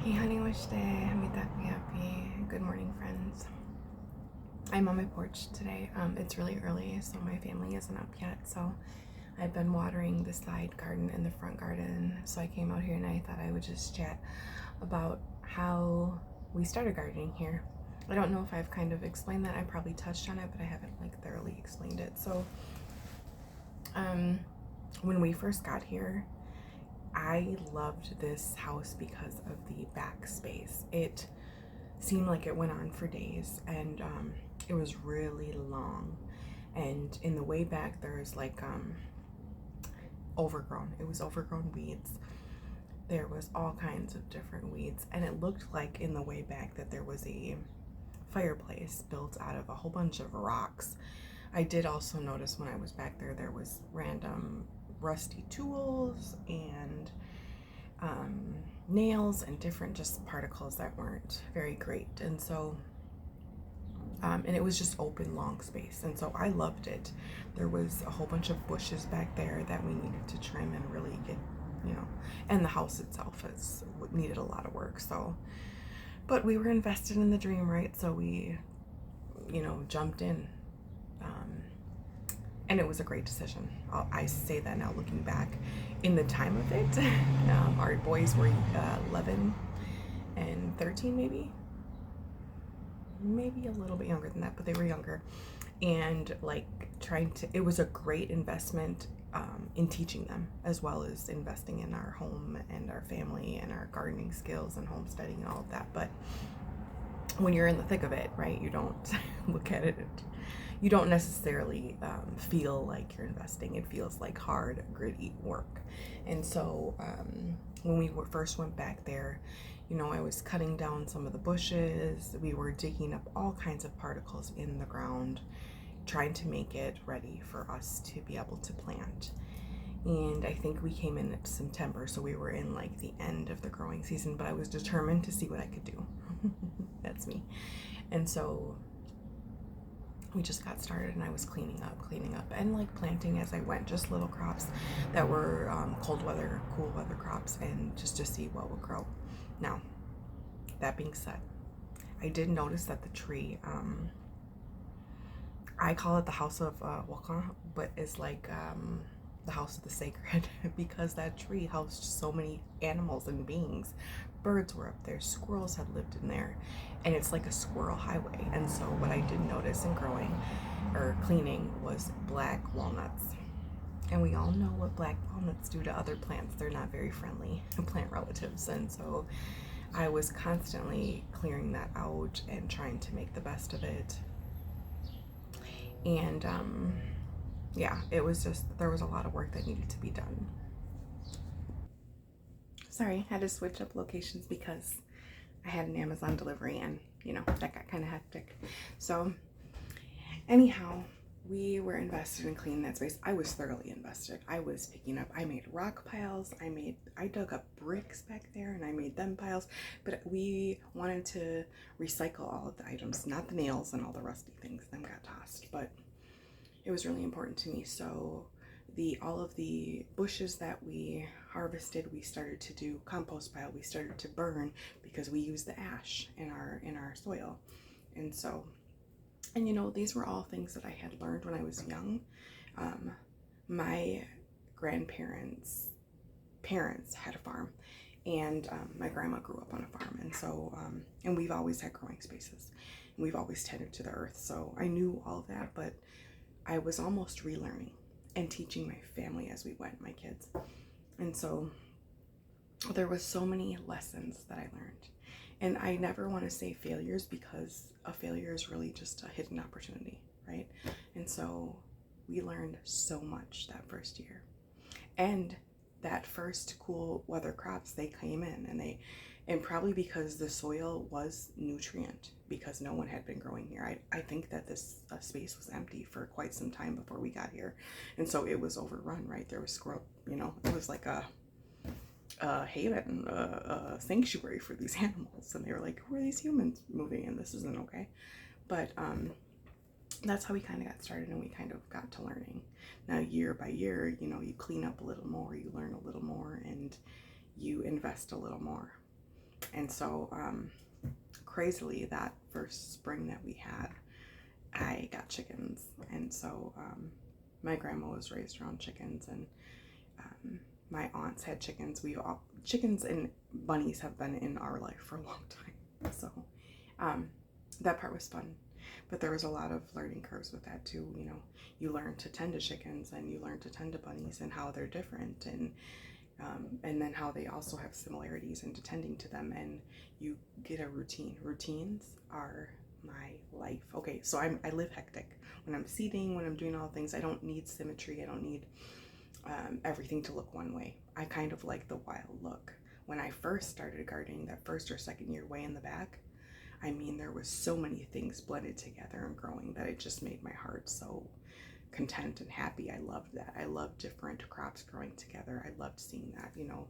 Hey honey, wish day. Happy. Good morning, friends. I'm on my porch today. It's really early, so my family isn't up yet. So I've been watering the side garden and the front garden. So I came out here and I thought I would just chat about how we started gardening here. I don't know if I've kind of explained that. I probably touched on it, but I haven't like thoroughly explained it. So when we first got here, I loved this house because of the back space. It seemed like it went on for days, and it was really long. And in the way back, there's like overgrown. It was overgrown weeds. There was all kinds of different weeds, and it looked like in the way back that there was a fireplace built out of a whole bunch of rocks. I did also notice when I was back there, there was random rusty tools and nails and different just particles that weren't very great. And so, and it was just open, long space. And so I loved it. There was a whole bunch of bushes back there that we needed to trim and really get, and the house itself needed a lot of work. So, but we were invested in the dream, right? So we, jumped in. And it was a great decision. I say that now looking back. In the time of it, our boys were 11 and 13 maybe a little bit younger than that, but they were younger. And like it was a great investment in teaching them, as well as investing in our home and our family and our gardening skills and homesteading and all of that. But when you're in the thick of it, right, you don't look at it, you don't necessarily feel like you're investing. It feels like hard, gritty work. And so when we first went back there, I was cutting down some of the bushes. We were digging up all kinds of particles in the ground, trying to make it ready for us to be able to plant. And I think we came in September, so we were in like the end of the growing season, but I was determined to see what I could do. That's me. And so we just got started, and I was cleaning up and like planting as I went, just little crops that were cool weather crops, and just to see what would grow. Now, that being said, I did notice that the tree, I call it the house of Wakan, but it's like the house of the sacred because that tree housed so many animals and beings. Birds were up there, squirrels had lived in there, and it's like a squirrel highway. And so what I did notice in growing or cleaning was black walnuts. And we all know what black walnuts do to other plants. They're not very friendly plant relatives. And so I was constantly clearing that out and trying to make the best of it. And yeah, it was just, there was a lot of work that needed to be done. Sorry, I had to switch up locations because I had an Amazon delivery, and that got kind of hectic. So anyhow, we were invested in cleaning that space. I was thoroughly invested. I was picking up, I made rock piles, I dug up bricks back there and I made them piles, but we wanted to recycle all of the items, not the nails and all the rusty things. Them got tossed, but it was really important to me. So all of the bushes that we harvested, we started to do compost pile. We started to burn because we use the ash in our soil. And so, and these were all things that I had learned when I was young. My grandparents' parents had a farm, and my grandma grew up on a farm. And so, and we've always had growing spaces, and we've always tended to the earth. So I knew all of that, but I was almost relearning and teaching my family as we went, my kids. And so there was so many lessons that I learned. And I never want to say failures, because a failure is really just a hidden opportunity, right? And so we learned so much that first year. And that first cool weather crops, they came in, and probably because the soil was nutrient, because no one had been growing here. I think that this space was empty for quite some time before we got here. And so it was overrun, right? There was squirrel, it was like a haven, a sanctuary for these animals. And they were like, who are these humans moving in? This isn't okay. But that's how we kind of got started, and we kind of got to learning. Now, year by year, you clean up a little more, you learn a little more, and you invest a little more. And so, crazily, that first spring that we had, I got chickens. And so, my grandma was raised around chickens, and my aunts had chickens. Chickens and bunnies have been in our life for a long time. So, that part was fun. But there was a lot of learning curves with that too. You know, you learn to tend to chickens and you learn to tend to bunnies and how they're different, and then how they also have similarities into tending to them, and you get a routine. Routines are my life. Okay, so I live hectic. When I'm seeding, when I'm doing all things, I don't need symmetry. I don't need everything to look one way. I kind of like the wild look. When I first started gardening, that first or second year way in the back, I mean, there was so many things blended together and growing that it just made my heart so content and happy. I loved that. I loved different crops growing together. I loved seeing that. You know,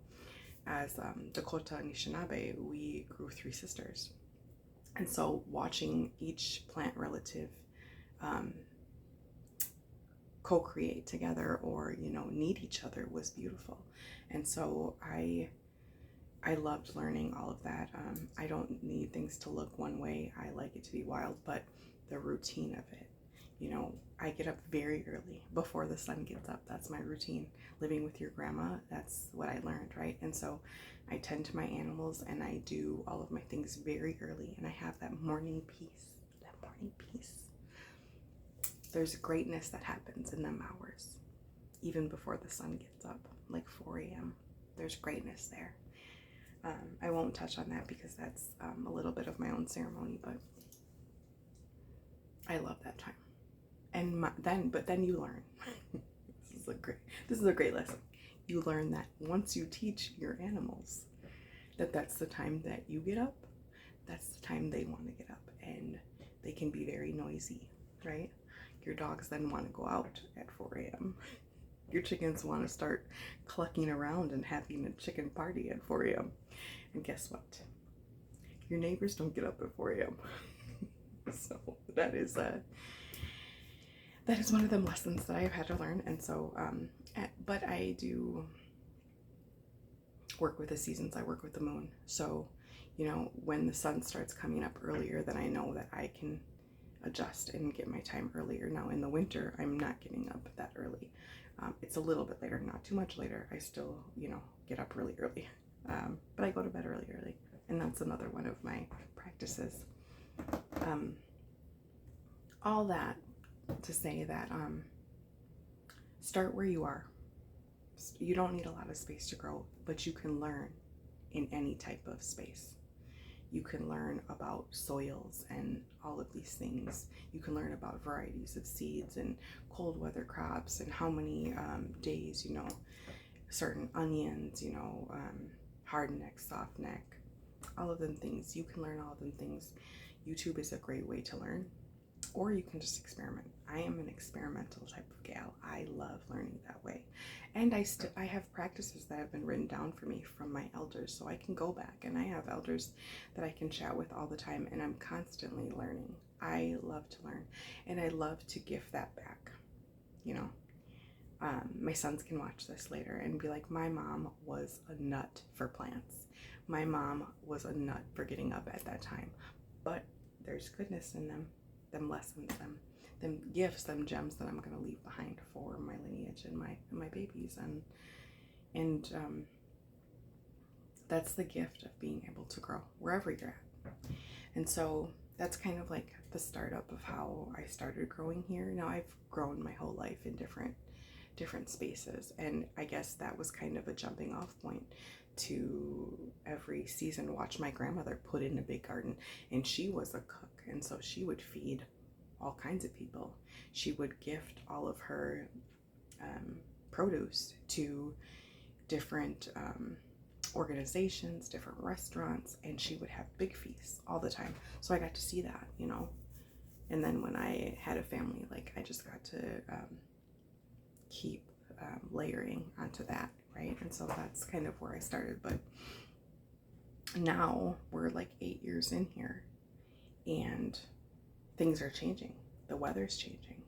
as Dakota Anishinaabe, we grew 3 sisters. And so watching each plant relative co-create together, or, you know, need each other, was beautiful. And so I loved learning all of that. I don't need things to look one way. I like it to be wild, but the routine of it, you know, I get up very early before the sun gets up. That's my routine. Living with your grandma, that's what I learned, right? And so I tend to my animals and I do all of my things very early, and I have that morning peace. That morning peace. There's greatness that happens in them hours, even before the sun gets up, like 4 a.m. There's greatness there. I won't touch on that because that's a little bit of my own ceremony, but I love that time. And then you learn. This is a great lesson. You learn that once you teach your animals that that's the time that you get up, that's the time they want to get up, and they can be very noisy, right? Your dogs then want to go out at 4 a.m. Your chickens want to start clucking around and having a chicken party at 4 a.m. And guess what? Your neighbors don't get up at 4 a.m. So that is one of them lessons that I have had to learn. And so, but I do work with the seasons. I work with the moon. So, you know, when the sun starts coming up earlier, then I know that I can adjust and get my time earlier. Now in the winter, I'm not getting up that early. It's a little bit later, not too much later. I still, you know, get up really early. But I go to bed early. And that's another one of my practices. All that to say that start where you are. You don't need a lot of space to grow, but you can learn in any type of space. You can learn about soils and all of these things. You can learn about varieties of seeds and cold weather crops and how many days, you know, certain onions, you know, hard neck, soft neck, all of them things. You can learn all of them things. YouTube is a great way to learn, or you can just experiment. I am an experimental type of gal. I love learning that way. And I have practices that have been written down for me from my elders, so I can go back, and I have elders that I can chat with all the time, and I'm constantly learning. I love to learn, and I love to give that back. You know, my sons can watch this later and be like, my mom was a nut for plants. My mom was a nut for getting up at that time. But there's goodness in them lessons, them gifts, them gems that I'm going to leave behind for my lineage and my babies. And that's the gift of being able to grow wherever you're at. And so that's kind of like the startup of how I started growing here. Now I've grown my whole life in different spaces, and I guess that was kind of a jumping off point to every season watch my grandmother put in a big garden, and she was a cook, and so she would feed all kinds of people. She would gift all of her produce to different organizations, different restaurants, and she would have big feasts all the time. So I got to see that, you know. And then when I had a family, like, I just got to keep layering onto that, right? And so that's kind of where I started. But now we're like 8 years in here, and things are changing. The weather's changing.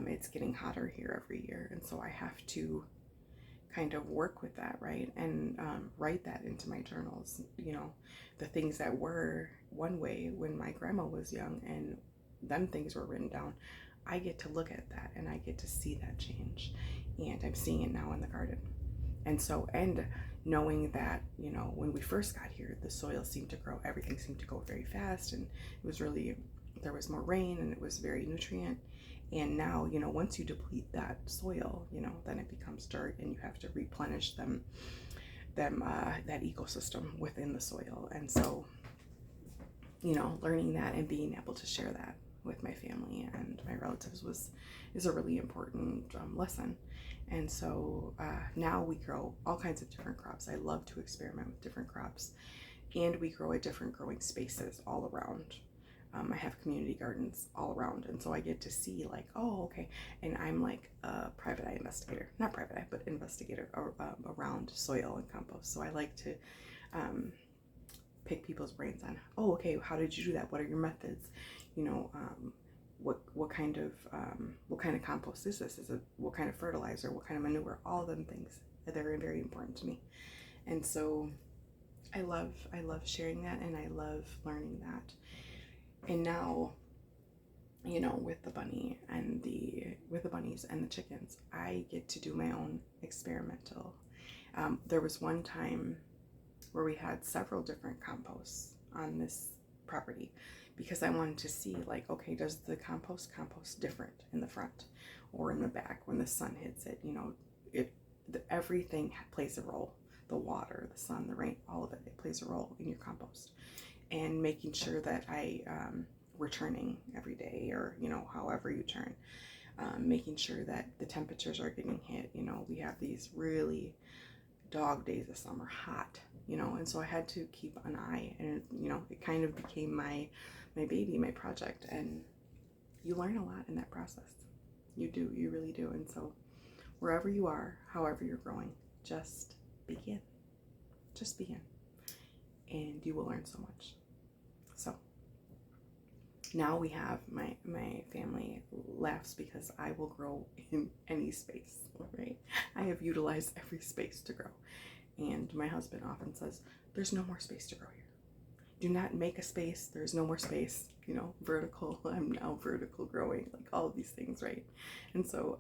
It's getting hotter here every year, and so I have to kind of work with that, right? And write that into my journals, the things that were one way when my grandma was young and them things were written down. I get to look at that and I get to see that change, and I'm seeing it now in the garden. And so, and knowing that, when we first got here, the soil seemed to grow, everything seemed to go very fast, and it was really, there was more rain and it was very nutrient. And now, once you deplete that soil, then it becomes dirt and you have to replenish that ecosystem within the soil. And so, learning that and being able to share that with my family and my relatives is a really important lesson. And so now we grow all kinds of different crops. I love to experiment with different crops, and we grow at different growing spaces all around. I have community gardens all around, and so I get to see like, oh, okay. And I'm like a private eye investigator, not private eye, but investigator around soil and compost. So I like to pick people's brains on, oh, okay, how did you do that? What are your methods? What kind of compost is this? Is it, what kind of fertilizer? What kind of manure? All of them things that are very important to me. And so I love sharing that, and I love learning that. And now, with the bunnies and the chickens, I get to do my own experimental. There was one time where we had several different composts on this property, because I wanted to see like, okay, does the compost different in the front or in the back when the sun hits it? Everything plays a role. The water, the sun, the rain, all of it plays a role in your compost. And making sure that we're turning every day, or however you turn, making sure that the temperatures are getting hit. We have these really dog days of summer, hot, and so I had to keep an eye, and it kind of became my baby, my project. And you learn a lot in that process. You really do. And so wherever you are, however you're growing, just begin, and you will learn so much. So now we have my family laughs because I will grow in any space, right? I have utilized every space to grow. And my husband often says, there's no more space to grow here. Do not make a space. There's no more space, vertical. I'm now vertical growing, like all of these things, right? And so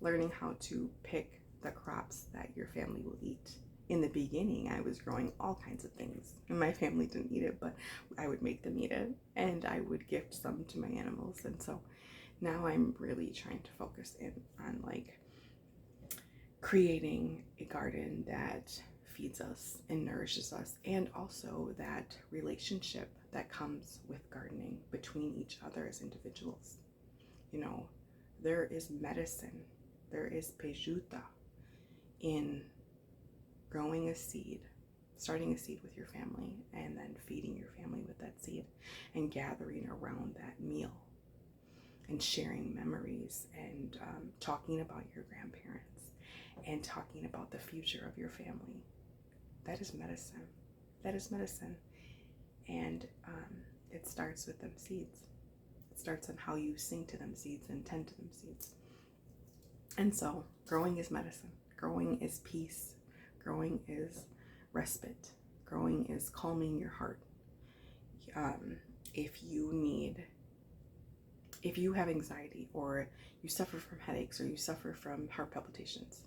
learning how to pick the crops that your family will eat. In the beginning, I was growing all kinds of things, and my family didn't eat it, but I would make them eat it, and I would gift some to my animals. And so now I'm really trying to focus in on like creating a garden that feeds us and nourishes us, and also that relationship that comes with gardening between each other as individuals. There is medicine, there is pejuta in growing a seed, starting a seed with your family, and then feeding your family with that seed, and gathering around that meal, and sharing memories, and talking about your grandparents, and talking about the future of your family. That is medicine. That is medicine. And it starts with them seeds. It starts on how you sing to them seeds and tend to them seeds. And so growing is medicine. Growing is peace. Growing is respite. Growing is calming your heart. If you have anxiety, or you suffer from headaches, or you suffer from heart palpitations,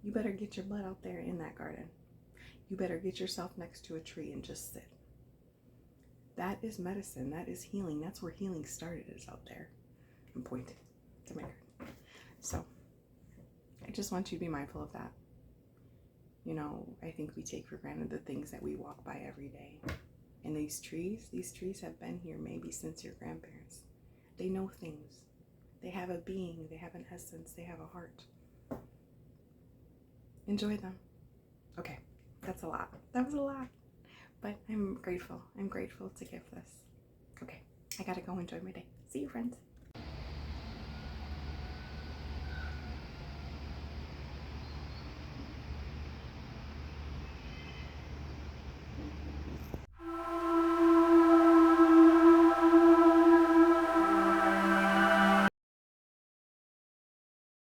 you better get your blood out there in that garden. You better get yourself next to a tree and just sit. That is medicine. That is healing. That's where healing started, is out there. I'm pointing to my garden. So I just want you to be mindful of that. I think we take for granted the things that we walk by every day. And these trees have been here maybe since your grandparents. They know things. They have a being. They have an essence. They have a heart. Enjoy them. Okay, that's a lot. That was a lot. But I'm grateful. I'm grateful to give this. Okay, I gotta go enjoy my day. See you, friends.